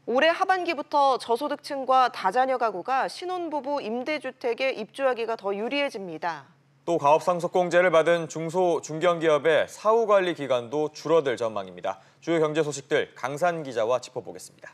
올해 하반기부터 저소득층과 다자녀 가구가 신혼부부 임대주택에 입주하기가 더 유리해집니다. 또 가업상속공제를 받은 중소, 중견기업의 사후관리 기간도 줄어들 전망입니다. 주요 경제 소식들 강산 기자와 짚어보겠습니다.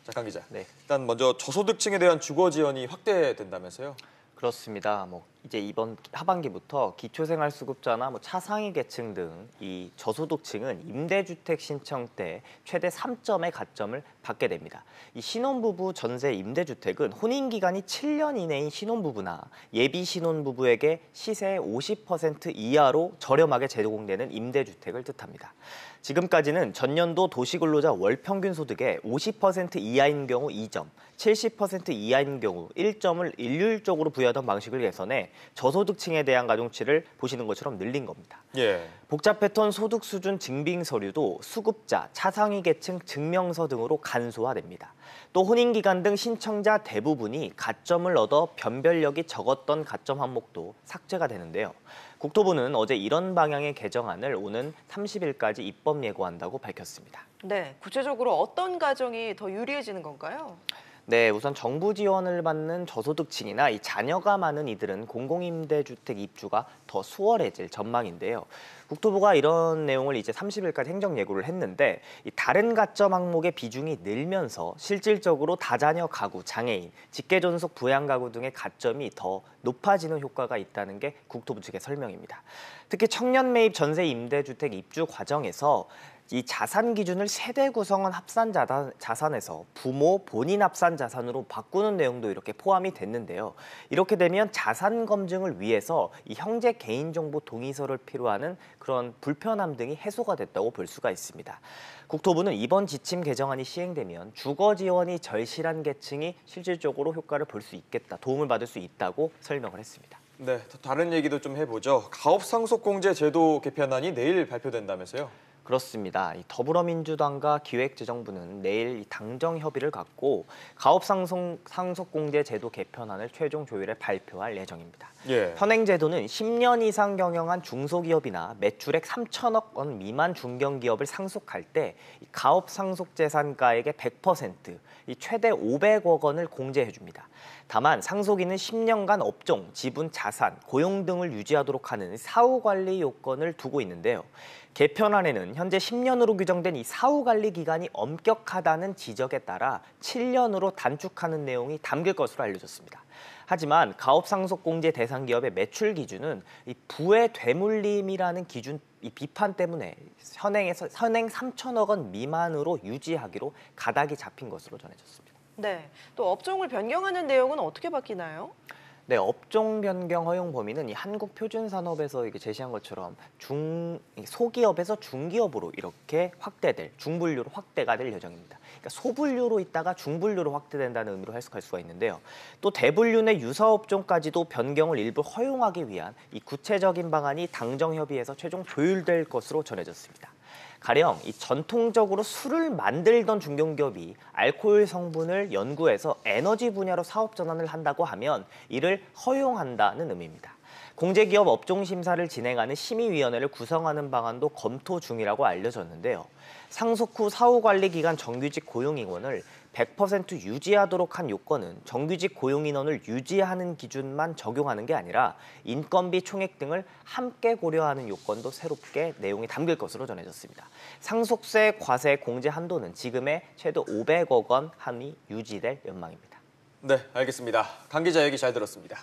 자, 강 기자. 네. 일단 먼저 저소득층에 대한 주거 지원이 확대된다면서요? 그렇습니다. 이제 이번 하반기부터 기초생활수급자나 차상위 계층 등 이 저소득층은 임대주택 신청 때 최대 3점의 가점을 받게 됩니다. 이 신혼부부 전세 임대주택은 혼인기간이 7년 이내인 신혼부부나 예비 신혼부부에게 시세의 50% 이하로 저렴하게 제공되는 임대주택을 뜻합니다. 지금까지는 전년도 도시근로자 월평균 소득의 50% 이하인 경우 2점, 70% 이하인 경우 1점을 일률적으로 부여하던 방식을 개선해 저소득층에 대한 가중치를 보시는 것처럼 늘린 겁니다. 예. 복잡했던 소득 수준 증빙 서류도 수급자, 차상위 계층 증명서 등으로 간소화됩니다. 또 혼인기간 등 신청자 대부분이 가점을 얻어 변별력이 적었던 가점 항목도 삭제가 되는데요. 국토부는 어제 이런 방향의 개정안을 오는 30일까지 입법 예고한다고 밝혔습니다. 네, 구체적으로 어떤 가정이 더 유리해지는 건가요? 네, 우선 정부 지원을 받는 저소득층이나 이 자녀가 많은 이들은 공공임대주택 입주가 더 수월해질 전망인데요. 국토부가 이런 내용을 이제 30일까지 행정 예고를 했는데 이 다른 가점 항목의 비중이 늘면서 실질적으로 다자녀 가구, 장애인, 직계존속 부양 가구 등의 가점이 더 높아지는 효과가 있다는 게 국토부 측의 설명입니다. 특히 청년 매입 전세 임대주택 입주 과정에서 이 자산 기준을 세대 구성원 합산 자산에서 부모 본인 합산 자산으로 바꾸는 내용도 이렇게 포함이 됐는데요. 이렇게 되면 자산 검증을 위해서 이 형제 개인정보 동의서를 필요하는 그런 불편함 등이 해소가 됐다고 볼 수가 있습니다. 국토부는 이번 지침 개정안이 시행되면 주거 지원이 절실한 계층이 실질적으로 효과를 볼 수 있겠다, 도움을 받을 수 있다고 설명을 했습니다. 네, 다른 얘기도 좀 해보죠. 가업상속공제 제도 개편안이 내일 발표된다면서요? 그렇습니다. 더불어민주당과 기획재정부는 내일 당정 협의를 갖고 가업상속공제 제도 개편안을 최종 조율해 발표할 예정입니다. 예. 현행 제도는 10년 이상 경영한 중소기업이나 매출액 3천억 원 미만 중견기업을 상속할 때 가업상속재산가액의 100%, 최대 500억 원을 공제해줍니다. 다만 상속인은 10년간 업종, 지분, 자산, 고용 등을 유지하도록 하는 사후관리 요건을 두고 있는데요. 개편안에는 현재 10년으로 규정된 이 사후관리 기간이 엄격하다는 지적에 따라 7년으로 단축하는 내용이 담길 것으로 알려졌습니다. 하지만 가업상속공제 대상 기업의 매출 기준은 이 부의 되물림이라는 기준 이 비판 때문에 현행 3천억 원 미만으로 유지하기로 가닥이 잡힌 것으로 전해졌습니다. 네, 또 업종을 변경하는 내용은 어떻게 바뀌나요? 네, 업종 변경 허용 범위는 이 한국표준산업에서 이게 제시한 것처럼 소기업에서 중기업으로 이렇게 확대될, 중분류로 확대가 될 예정입니다. 그러니까 소분류로 있다가 중분류로 확대된다는 의미로 해석할 수가 있는데요. 또 대분류 내 유사업종까지도 변경을 일부 허용하기 위한 이 구체적인 방안이 당정협의회에서 최종 조율될 것으로 전해졌습니다. 가령 이 전통적으로 술을 만들던 중견기업이 알코올 성분을 연구해서 에너지 분야로 사업 전환을 한다고 하면 이를 허용한다는 의미입니다. 공제기업 업종심사를 진행하는 심의위원회를 구성하는 방안도 검토 중이라고 알려졌는데요. 상속 후 사후관리 기간 정규직 고용인원을 100% 유지하도록 한 요건은 정규직 고용인원을 유지하는 기준만 적용하는 게 아니라 인건비 총액 등을 함께 고려하는 요건도 새롭게 내용이 담길 것으로 전해졌습니다. 상속세 과세 공제 한도는 지금의 최대 500억 원 한이 유지될 전망입니다. 네, 알겠습니다. 강 기자 얘기 잘 들었습니다.